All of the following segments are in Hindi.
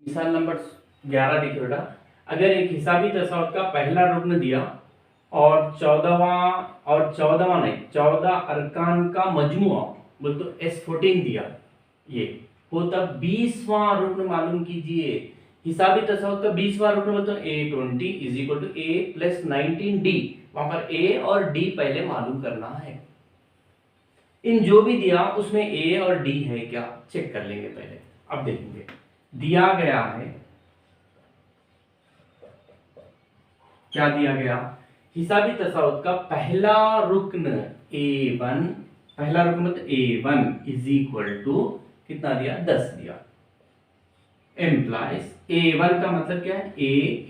मिसाल नंबर 11 देखिए बेटा, अगर एक हिसाबी तसाउत का पहला रुकन दिया और 14वां नहीं 14 अरकान का मजमुआ बोल तो S14 दिया, ये हो तब 20वां रुकन मालूम कीजिए। हिसाबी तसाउत का 20वां रुकन बोल तो A20 is equal to A plus 19D। वहां पर A और D पहले मालूम करना है। इन जो भी दिया उसमें A और D है क्या चेक कर लेंगे पहले। अब देखेंगे दिया गया है, क्या दिया गया, हिसाबी तसाउत का पहला रुकन A1, पहला रुकन मतलब A1 इज इक्वल टू कितना दिया 10 दिया। एम्प्लाइज A1 का मतलब क्या है, A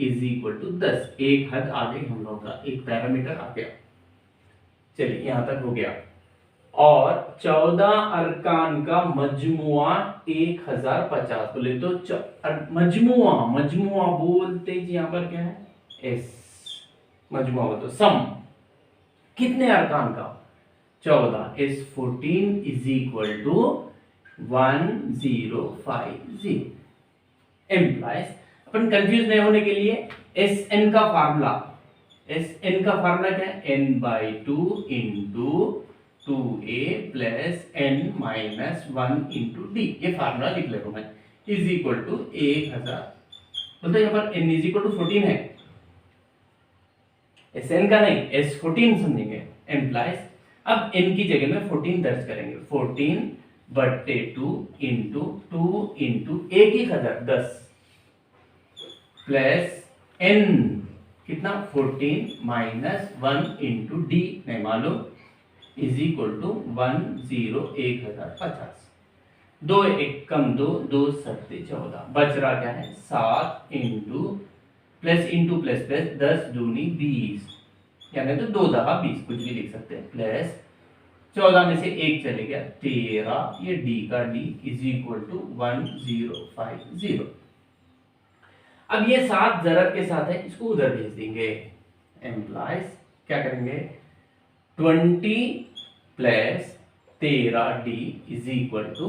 इज इक्वल टू 10, एक हद आ गई हम लोग का, एक पैरामीटर आ गया। चलिए यहां तक हो गया। और 14 अरकान का मजमुआ 1050 बोले तो मजमुआ बोलते जी यहां पर क्या है एस, मजमुआ हो तो सम कितने अरकान का 14 is 14 is equal to 1050। Implies अपन कंफ्यूज नहीं होने के लिए एस एन का फार्मूला क्या है, n by 2 into 2a plus n minus 1 into D, ये फार्मूला लिख ले रहा हूं मैं, इज इक्वल टू 1000। बोलते यहाँ पर n इज इक्वल टू 14 है, Sn का नहीं S14 समझेंगे। एम्प्लाइज अब n की जगह में 14 दर्ज करेंगे, 14 बट्टे 2 इंटू 2 इंटू a की कदर 10 प्लस n कितना 14 माइनस 1 इंटू डी नहीं मालूम इज इक्वल टू 1050। 2 एक कम 2 2 सत्ते 14 बच रहा क्या है 7 into plus into plus plus 10 दूनी 20 यानी तो 2 दफा 20 कुछ भी लिख सकते हैं, प्लस 14 में से एक चले गया 13, ये डी का डी इज इक्वल टू 1050। अब ये 7 जरब के साथ है, इसको उधर भेज देंगे। एम्प्लाइज क्या करेंगे 20 plus 13 D is equal to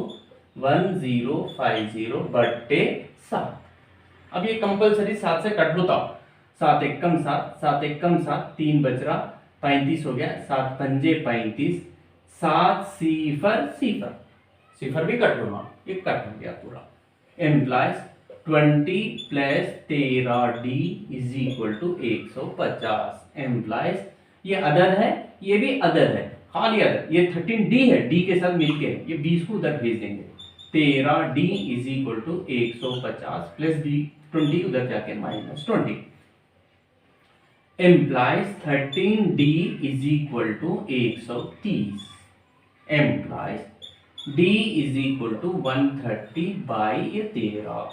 1050 बट्टे 7। अब ये कंपलसरी 7 से कट होता, 7 एक कम 7, 7 एक कम 7, 3 बच रहा 35 हो गया, 7 पंजे 35, 7 सिफर सिफर सिफर भी कट होना, ये कट हो गया पूरा। Implies 20 plus 13 D is equal to 150। Implies ये अदद है, ये भी अदद है, खाली अदद, ये 13 डी है, डी के साथ मिलके ये 20 को उधर भेज देंगे। 13 D is equal to 150 plus D 20 उधर जाके minus 20। Implies 13 D is equal to 130। Implies D is equal to 130 by ये 13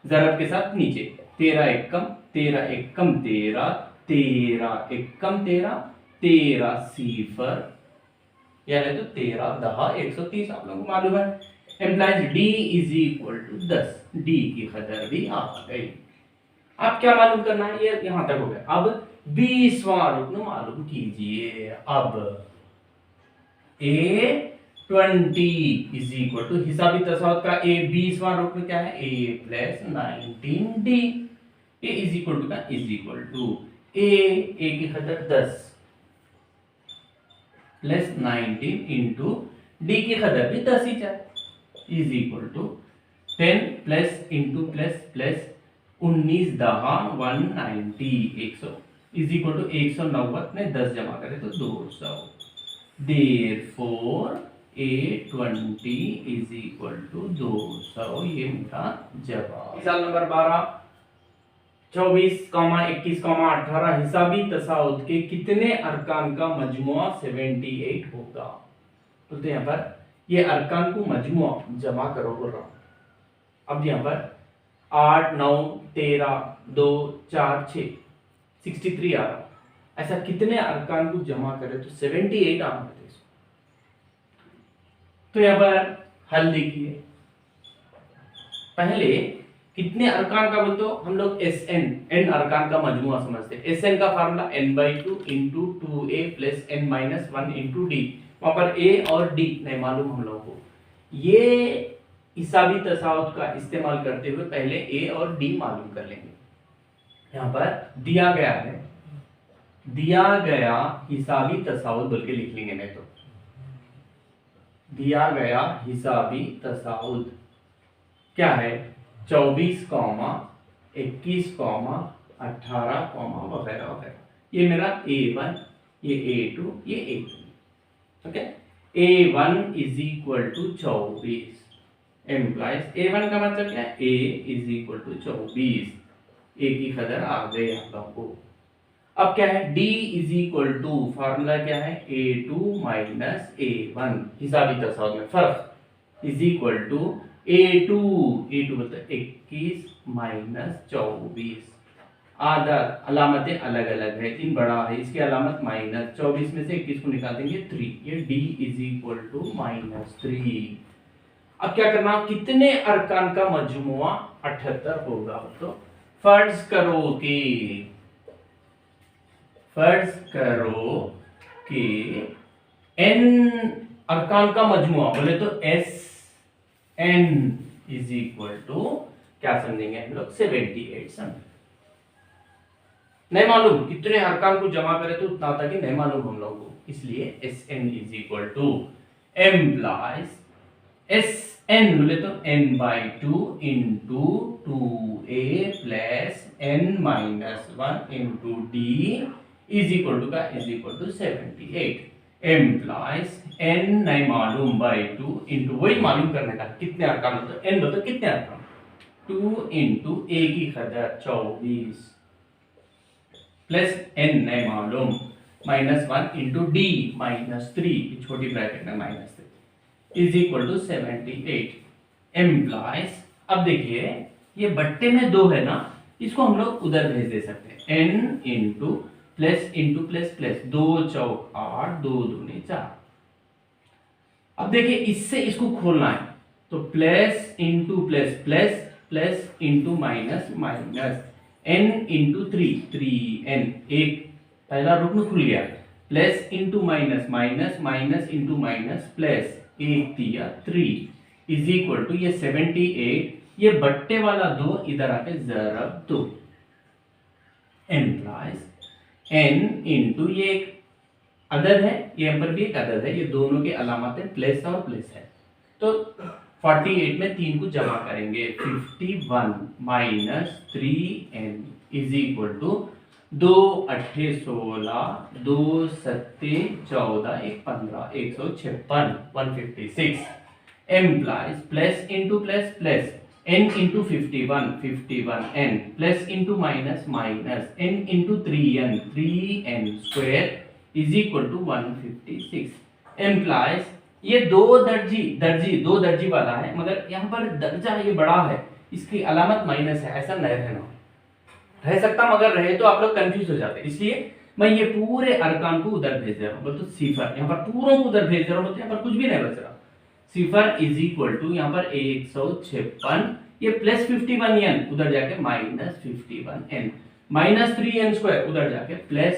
जरब के साथ नीचे 13 एक कम 13 एक कम 13 13 एक कम 13 13 सिफर यानी तो 13 दहा 130 आप लोगों को मालूम है। Implies D is equal to 10, D की कदर भी आ गई। अब क्या मालूम करना है, ये यहां तक हो गया। अब 20वां रुकन मालूम कीजिए। अब A20 इज इक्वल टू हिसाबी तसाउत का A 20वां रुकन क्या है A plus 19D, A is equal to का इज इक्वल टू A की कदर 10 प्लस 19 इंटू डी की कदर भी 10 ही चाहिए is equal to 10 plus into plus plus 19 दहा 190 100 इज इक्वल टू 190 में 10 जमा करें तो 200। Therefore A20 is equal to 200, ये मेरा जवाब। मिसाल नंबर 12 24, 21, 18 हिसाबी तसाउत के कितने अरकान का मजमुआ 78 होगा। तो यहाँ पर ये अरकान को मजमुआ जमा करो बोल रहा हूं। अब यहाँ पर 8 9 13 2 4 6 63 आ रहा, ऐसा कितने अरकान को जमा करें तो 78 आना है। तो यहाँ पर हल देखिए, पहले कितने अरकान का बोल तो हम लोग एन अरकान का मजमुआ समझते हैं। एन का formula n/2 into 2a plus n minus 1 into D, वहां पर a और d नहीं मालूम हम लोगों को। ये हिसाबी तसाउत का इस्तेमाल करते हुए पहले ए और डी मालूम कर लेंगे। यहां पर दिया गया है, दिया गया हिसाबी तसाउत बोल के लिख लेंगे, नहीं तो दिया गया हिसाबी तसाउत क्या है 24, 21, 18, वगैरह वगैरह। ये मेरा A1, ये A2, ये A3। Okay, A1 is equal to 24 implies, A1 का मतलब क्या है A is equal to 24। A की कदर आ गई आप लोगों को। अब क्या है D is equal to, formula क्या है A2 माइनस A1, हिसाबी तसाउत में फर्क इज इक्वल टू A2 मतलब 21 माइनस 24। आदर अलामतें अलग अलग है, इन बड़ा है, इसकी अलामत माइनस, 24 में से 21 को निकाल देंगे 3, ये D इज इक्वल टू -3। अब क्या करना, कितने अरकान का मजमुआ 78 होगा। तो फर्ज करो कि n अरकान का मजमुआ बोले तो SN इज इक्वल टू क्या समझेंगे हम लोग 78 समझेंगे। नहीं मालूम कितने अरकान को जमा करें तो उतना आता कि नहीं मालूम हम लोगों को, इसलिए SN is equal to implies SN बोले तो n/2 into 2a plus n-1 into d is equal to का is equal to 78 implies n नहीं मालूम बाई 2 इंटू वही मालूम करने का कितने अरकान होते हैं, n बताओ कितने अरकान, 2 इंटू a की कदर 24 प्लस n नहीं मालूम -1 इंटू d -3 छोटी ब्रैकेट में -3 इज इक्वल टू 78 एम्प्लाइज। अब देखिए ये बट्टे में 2 है ना, इसको हम लोग उधर भेज दे सकते हैं, n into plus into plus plus 2 चौक 8, 2 दूनी 4। अब देखिए इससे इसको खोलना है तो plus into plus plus plus into minus minus n into 3n, एक पहला रूप में खुल गया, plus into minus minus minus into minus plus 1 दिया 3 इज इक्वल टू ये 78, ये बट्टे वाला 2 इधर आके जरब 2 एम्प्लाइज n इंटू ये एक अदद है, यहाँ पर भी एक अदद है, ये दोनों के अलामत है प्लस और प्लस है, तो 48 में 3 को जमा करेंगे 51 minus 3n is equal to 2 8 16 2 7 14 1 15 156 156 implies plus into plus plus n into 51 n plus into minus minus n into 3n square is equal to 156 implies ये दो दर्जी वाला है, मगर यहाँ पर दर्जा ये बड़ा है, इसकी अलामत माइनस है, ऐसा नहीं रहना, रह सकता मगर रहे तो आप लोग कंफ्यूज हो जाते, इसलिए मैं ये पूरे अरकान को उधर भेज दे रहा हूँ, तो सिफर यहाँ पर पूरों को उधर भेज दे रहा हूँ, तो यहाँ पर कुछ भी नहीं बच रहा। सिफर इज इक्वल टू यहाँ पर 156, ये प्लस 51n उधर जाके minus 51n minus 3n square उधर जाके प्लस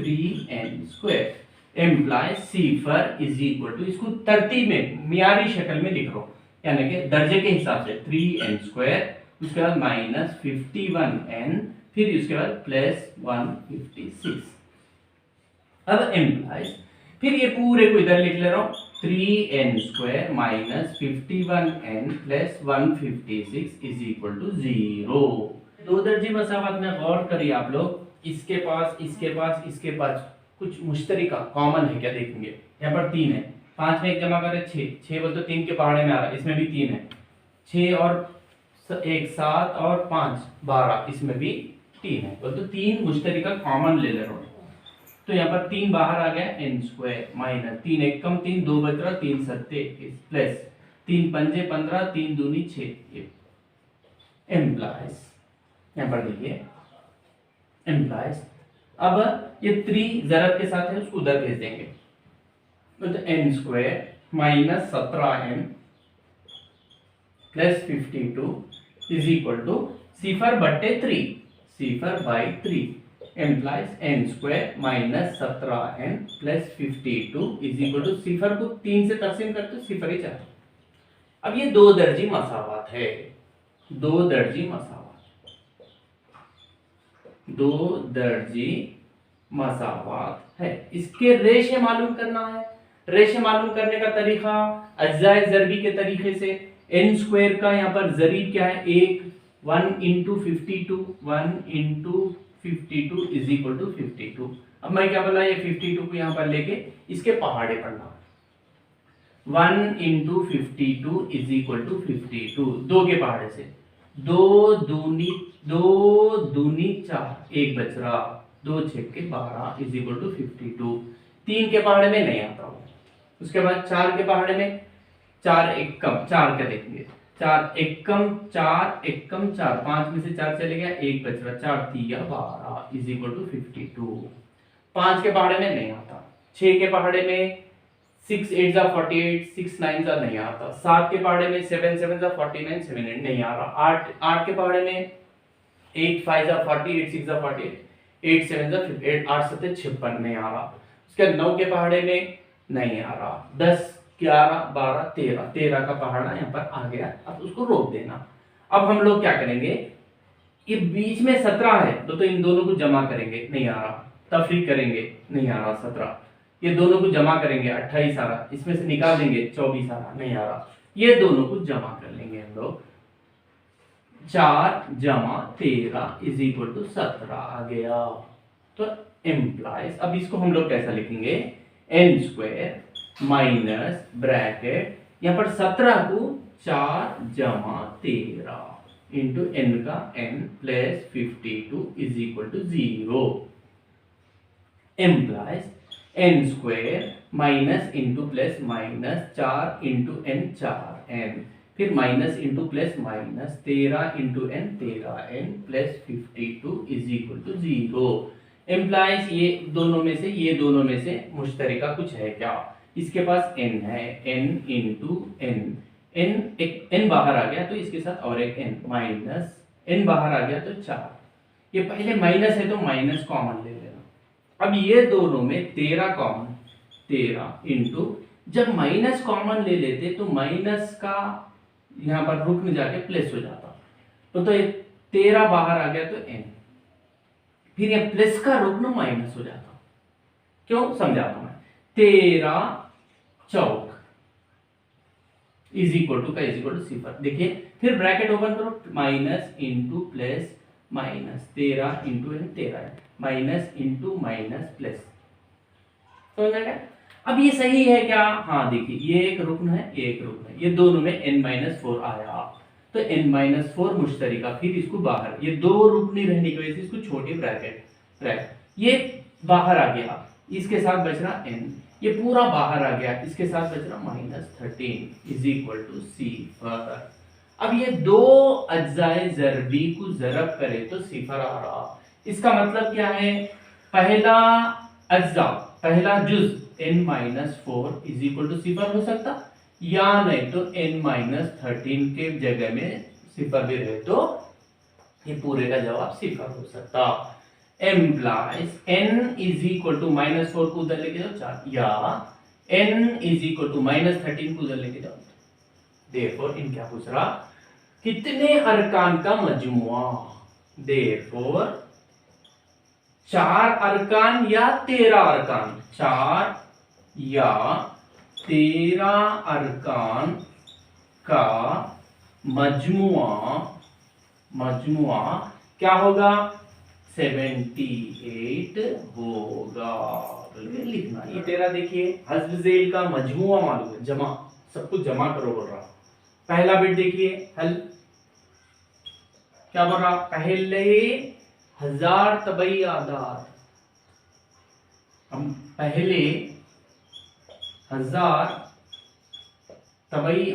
3n स्क्वायर एम्प्लाइज सिफर इज इक्वल टू, इसको तरतीब में मियारी शक्ल में लिख रहा हूं, यानी कि दर्जे के हिसाब से 3n स्क्वायर, उसके बाद माइनस 51n, फिर उसके बाद प्लस 156। अब एम्प्लाइज फिर ये पूरे को इधर लिख ले रहा हूं, 3n square minus 51n plus 156 is equal to 0। दो दर्जी मसावत में गौर करिए आप लोग, इसके पास कुछ मुश्तरिका कॉमन है क्या देखेंगे, यहाँ पर 3 है, 5 में 1 जमा करें 6 बोल तो 3 के पहाड़े में आ रहा है, इसमें भी 3 है, 6 और 1 7 और 5 12, इसमें भी 3 है, बोल तो 3 मुश्तरिका कॉमन ले ले रहा हूँ, तो यहाँ पर 3 बाहर आ गया n स्क्वायर माइनस 3 1 कम 3 2 बच रहा 3 7 21 प्लस 3 पंजे 15 3 दूनी 6 एम्प्लाइज, यहाँ पर देखिए एम्प्लाइज। अब ये 3 जरब के साथ है, उसको उधर भेज देंगे, तो n square minus 17n plus 52 is equal to सिफर बट्टे 3, सिफर by 3 implies n square minus 17n plus 52 is equal to, सिफर को 3 से तकसीम करते सिफर ही चाहते। अब ये दो दर्जी मसावात है, दो दर्जी मसावात, दो दर्जी मसावात है। इसके रेशे मालूम करना है। रेशे मालूम करने का तरीका अज्जाए ज़रबी के तरीके से, n स्क्वायर का यहाँ पर ज़रीब क्या है, एक 1 into 52, 1 into 52 is equal to 52। अब मैं क्या बोला, ये 52 को यहाँ पर लेके इसके पहाड़े पढ़ना, 1 इंटू 52 इज इक्वल टू 52, दो के पहाड़े से, दो दूनी 4, एक बच रहा, 2 छक्के 12 इज इक्वल टू 52। 3 के पहाड़े में नहीं आता हूँ। उसके बाद 4 के पहाड़े में 4 एकम, 4 क्या देखेंगे, 4 एकम 4 एकम 4, 5 में से 4 चले गया, एक बच रहा, 4 3 12 इज इक्वल टू 52। 5 के पहाड़े में नहीं आता। 6 के पहाड़े में 6 8 48, 6 9 नहीं आता। 7 के पहाड़े में 7 7 49, 7 8 नहीं आ रहा। 8 के पहाड़े में 8 5 40, 8 6 48, 8 7 58, 8 7 56 नहीं आ रहा। उसके 9 के पहाड़े में नहीं आ रहा। 10 11 12 13, 13 का पहाड़ा यहाँ पर आ गया। अब उसको रोक देना। अब हम लोग क्या करेंगे, ये बीच में 17 है तो इन दोनों को जमा करेंगे, नहीं आ रहा। तफरीक करेंगे, नहीं आ रहा 17। ये दोनों को जमा करेंगे, 28 आ रहा। इसमें से निकाल देंगे, 24 आ रहा, नहीं आ रहा। ये दोनों को जमा कर लेंगे हम लोग, 4 जमा 13 इज इक्वल टू 17 आ गया। तो एम्प्लाइज, अब इसको हम लोग कैसा लिखेंगे, n स्क्वायर माइनस ब्रैकेट यहाँ पर 17 को 4 जमा 13 इंटू n का n plus 52 is equal to 0। Implies n square minus into plus minus 4 into n 4n, फिर minus into plus minus 13 into n 13n plus 52 is equal to 0। Implies ये दोनों में से मुश्तरिका कुछ है क्या, इसके पास n है, n इंटू n, n बाहर आ गया तो इसके साथ और एक n, माइनस n बाहर आ गया तो 4। ये पहले माइनस है तो माइनस कॉमन ले लेना। अब ये दोनों में 13 कॉमन, 13 इंटू, जब माइनस कॉमन ले लेते तो माइनस का यहाँ पर रुकन जाके प्लस हो जाता, तो ये 13 बाहर आ गया तो n, फिर ये प्लस का रुकन माइनस हो जाता। क्यों, समझाता हूं मैं। 13 चौक इज इक्वल टू का इज इक्वल टू 0। देखिए फिर ब्रैकेट ओपन करो, minus into plus minus 13 into n 13 minus into minus plus, समझ गया। अब ये सही है क्या, हाँ देखिए ये एक रुकन है, ये एक रुकन है, ये दोनों में n-4 आया तो n-4 मुश्तरिका, फिर इसको बाहर, ये दो रुकनी रहने की वजह से इसको छोटे ब्रैकेट, ये बाहर आ गया, इसके साथ बच रहा n, ये पूरा बाहर आ गया, इसके साथ बच रहा -13 इज इक्वल टू सिफर। अब ये दो अज्जाए ज़रबी को ज़रब करे तो सिफर आ रहा। इसका मतलब क्या है, पहला अज्जा, पहला जुज n-4 इज इक्वल टू सिफर हो सकता, या नहीं तो n-13 के जगह में सिफर भी रहे तो ये पूरे का जवाब सिफर हो सकता। Implies n is equal to -4 को उधर लेके जाओ 4, या n इज इक्वल टू -13 को उधर लेके जाओ। देयरफॉर इन क्या पूछ रहा, कितने अरकान का मजमुआ, देयरफॉर 4 अरकान या 13 अरकान, 4 या 13 अरकान का मजमुआ क्या होगा, 78 होगा। लिखना ये तेरा, देखिए हज़्फ ज़ेल का मजमुआ मालूम है, जमा, सब कुछ जमा करो बोल रहा। पहला बिट देखिए हल क्या बोल रहा, पहले 1000 तबई आदाद, हम पहले 1000 तबई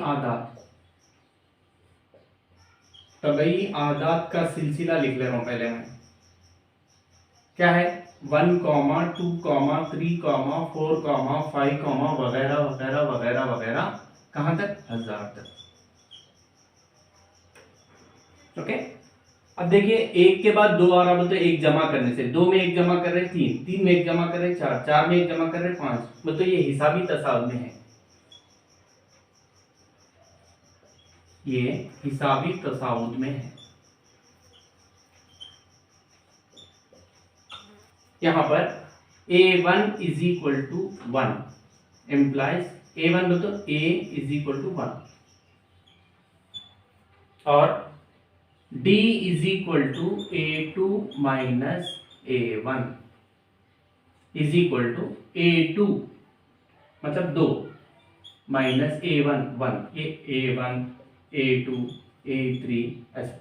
आदाद का सिलसिला लिख ले रहा हूं पहले मैं। क्या है, 1, 2, 3, 4, 5 वगैरह वगैरह वगैरह वगैरह, कहां तक, 1000 तक। ओके। अब देखिए एक के बाद दो आ रहा, बोलते एक जमा करने से, 2 में एक जमा कर रहे 3, 3 में एक जमा कर रहे 4, 4 में एक जमा कर रहे 5, मतलब ये हिसाबी तसाव में है। ये हिसाबी तसाउद में है। यहां पर a1 is equal to 1 employees a1 बोल तो a इज इक्वल टू 1 और d is equal to a2 minus a1 is equal to a2 मतलब 2 माइनस a1 1 ये a1 a2 a3 ऐसा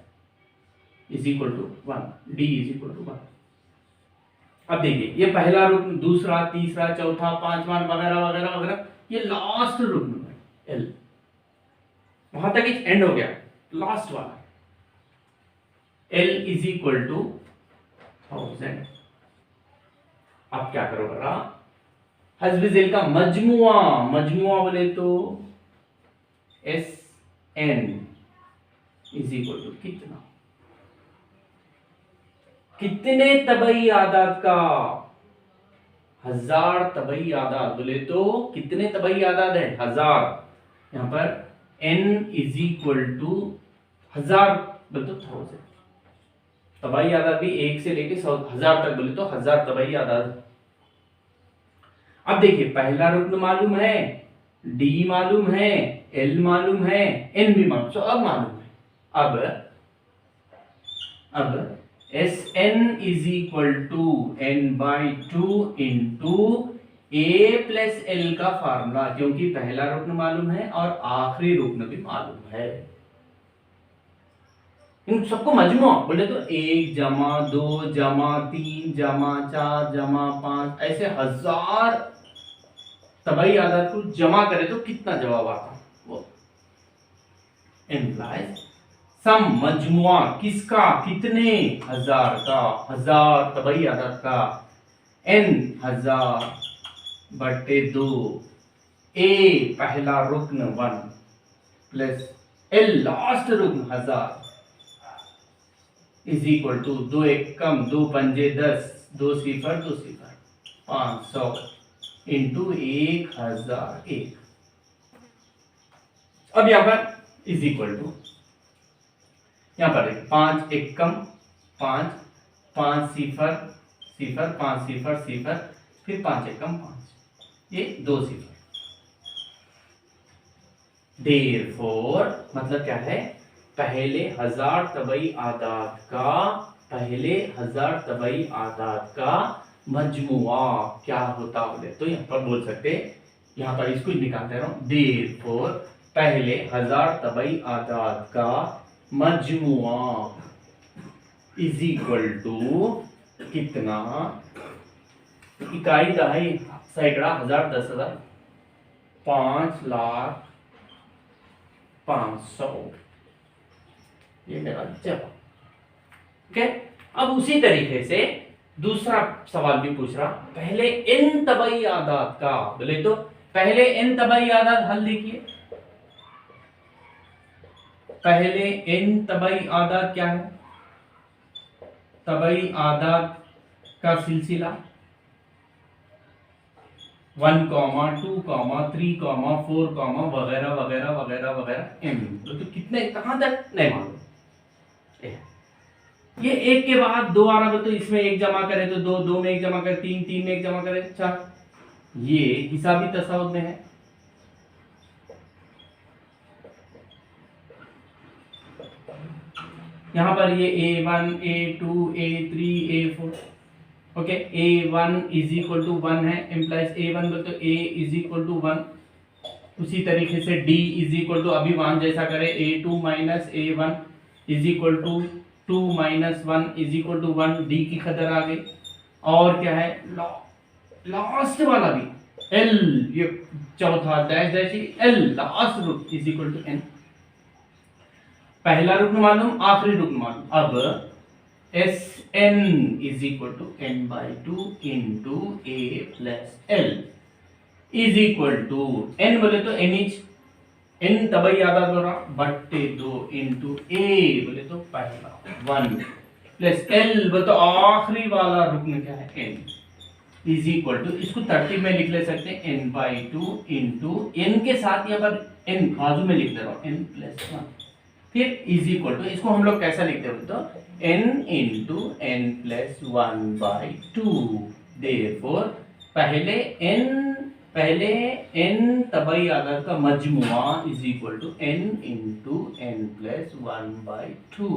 is equal to 1 d is equal to 1। अब देखिए ये पहला रुकन, दूसरा, तीसरा, चौथा, पांचवा वगैरह वगैरह वगैरह, ये लास्ट रुकन है एल, वहां तक एंड हो गया, लास्ट वाला एल इज इक्वल टू 1000। अब क्या करो बरा, हस्ब जेल का मजमुआ, मजमुआ बोले तो S n is equal to कितना, कितने तबई आदाद का, 1000 तबई आदाद बोले तो कितने तबई आदाद है 1000। यहां पर n इज इक्वल टू 1000 बोले तो 1000, तबई आदाद भी 1 से लेके 1000 तक बोले तो 1000 तबई आदाद। अब देखिए पहला रुकन मालूम है, d मालूम है, l मालूम है, n भी मालूम, सब मालूम है। अब Sn is equal to n by 2 into a plus L का फार्मूला, क्योंकि पहला रुकन मालूम है और आखिरी रुकन भी मालूम है। इन सबको मजमू बोले तो 1 जमा 2 जमा 3 जमा 4 जमा 5 ऐसे 1000 तबई आदाद को जमा करे तो कितना जवाब आता, वो एम्प्लाइज सम मजमुआ किसका, कितने 1000 का, 1000 तबई आदाद का, n 1000 बटे 2 a पहला रुकन 1 प्लस l लास्ट रुकन 1000 इज इक्वल टू 2 एक कम 2 पंजे 10 2 सिफर 2 सिफर 500 इंटू 1001। अब यहां पर इज इक्वल टू, यहां पर 5 एक कम 5 5 सिफर सिफर 5 सिफर सिफर फिर 5 एक कम 5, ये 2 सिफर। देयरफॉर मतलब क्या है, पहले 1000 तबई आदाद का, पहले 1000 तबई आदाद का मजमुआ क्या होता बोले तो यहां पर बोल सकते, यहां पर इसको निकालते रहो, देयरफॉर पहले 1000 तबई आदाद का मजमुआ इज इक्वल टू कितना, इकाई दहाई सैकड़ा 1000 10,000 5,05,000, ये मेरा जवाब। ओके, अब उसी तरीके से दूसरा सवाल भी पूछ रहा, पहले n तबई आदाद का बोले तो पहले n तबई आदाद हल देखिए, पहले n तबई आदाद क्या है, तबई आदाद का सिलसिला 1, 2, 3, 4 वगैरह वगैरह वगैरह वगैरह m, तो कितने कहां तक नहीं मालूम। ये एक के बाद 2 आ रहा है तो इसमें 1 जमा करे तो 2, 2 में 1 जमा करे 3, 3 में 1 जमा करे 4, ये हिसाबी तसाउद में है। यहां पर ये a1 a2 a3 a4, okay, a1 is equal to 1 है, इम्प्लाइज a1 बोल तो a इज इक्वल टू 1। उसी तरीके से d इज इक्वल टू अभी वहां जैसा करे a2 minus a1 is equal to 2 minus 1 is equal to 1, d की कदर आ गई। और क्या है लास्ट वाला भी l, ये चौथा डैश डैश l लास्ट रुक इज इक्वल टू n। पहला रुकन मालूम, आखिरी रुकन मालूम। अब Sn is equal to n by 2 into a plus l is equal to n बोले तो n इज n तबई आदाद हो रहा बट्टे 2 इंटू a बोले तो पहला 1 प्लस l बोले तो आखिरी वाला रुकन क्या है n इज इक्वल टू, इसको तरतीब में लिख ले सकते हैं n बाई 2 इंटू n के साथ यहाँ पर n बाजू में लिख दे रहा हूं n प्लस 1 फिर इज इक्वल टू, इसको हम लोग कैसा लिखते हैं तो n into n plus one by two. Therefore पहले n तबाई आदत का मजमुआ is equal to n into n plus one by to.